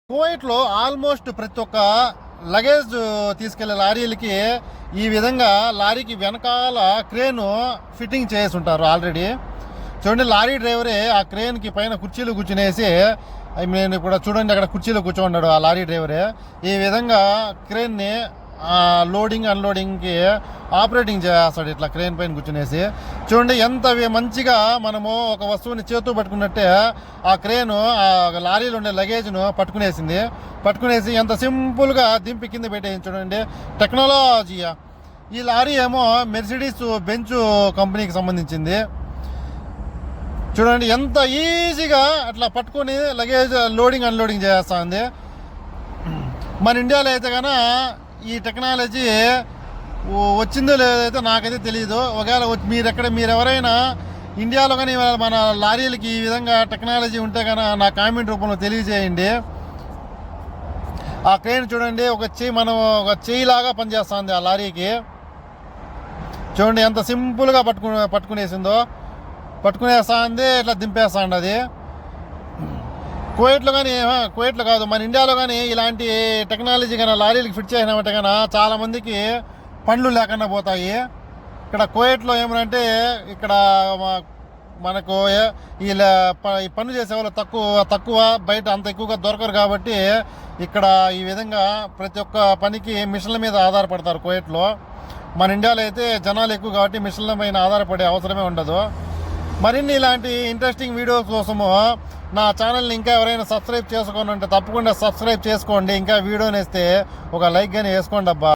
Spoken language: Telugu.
కువైట్లో ఆల్మోస్ట్ ప్రతి ఒక్క లగేజ్ తీసుకెళ్లే లారీలకి ఈ విధంగా లారీకి వెనకాల క్రేన్ ఫిట్టింగ్ చేసి ఉంటారు ఆల్రెడీ. చూడండి, లారీ డ్రైవరే ఆ క్రేన్కి పైన కుర్చీలు కూర్చునేసి, నేను ఇప్పుడు చూడండి అక్కడ కుర్చీలో కూర్చోన్నాడు ఆ లారీ డ్రైవరే. ఈ విధంగా క్రేన్ని లోడింగ్ అన్లోడింగ్కి ఆపరేటింగ్ చేస్తాడు ఇట్లా క్రేన్ పైన కూర్చునేసి. చూడండి ఎంత మంచిగా మనము ఒక వస్తువుని చేతూ పట్టుకున్నట్టే ఆ క్రేను ఆ లారీలో ఉండే లగేజ్ను పట్టుకునేసి ఎంత సింపుల్గా దింపి కింద పెట్టేసి. చూడండి టెక్నాలజీ. ఈ లారీ ఏమో మెర్సిడీస్ బెంచ్ కంపెనీకి సంబంధించింది. చూడండి ఎంత ఈజీగా అట్లా పట్టుకొని లగేజ్ లోడింగ్ అన్లోడింగ్ చేస్తుంది. మన ఇండియాలో అయితే కన్నా ఈ టెక్నాలజీ వచ్చిందో లేదైతే నాకైతే తెలియదు. ఒకవేళ మీరు ఎవరైనా ఇండియాలో కానీ మన లారీలకి ఈ విధంగా టెక్నాలజీ ఉంటే కన్నా నా కామెంట్ రూపంలో తెలియజేయండి. ఆ క్రేన్ చూడండి ఒక చేయిలాగా పనిచేస్తుంది ఆ లారీకి. చూడండి ఎంత సింపుల్గా పట్టుకునేస్తుంది, ఇట్లా దింపేస్తుంది అది. కువైట్లో కాదు మన ఇండియాలో కానీ ఇలాంటి టెక్నాలజీ కానీ లారీలకు ఫిట్ చేసినామంటే కన్నా చాలామందికి పనులు లేకుండా పోతాయి. ఇక్కడ కువైట్లో ఏమనంటే ఇక్కడ మనకు ఈ పనులు చేసే వాళ్ళు తక్కువ బయట అంత ఎక్కువగా దొరకరు కాబట్టి ఇక్కడ ఈ విధంగా ప్రతి ఒక్క పనికి మిషన్ల మీద ఆధారపడతారు కువైట్లో. మన ఇండియాలో అయితే జనాలు ఎక్కువ కాబట్టి మిషన్ల పైన ఆధారపడే అవసరమే ఉండదు. మరిన్ని ఇలాంటి ఇంట్రెస్టింగ్ వీడియోస్ కోసము నా ఛానల్ని ఇంకా ఎవరైనా సబ్స్క్రైబ్ చేసుకోని ఉంటే తప్పకుండా సబ్స్క్రైబ్ చేసుకోండి. ఇంకా వీడియోని వేస్తే ఒక లైక్ కానీ వేసుకోండి అబ్బా.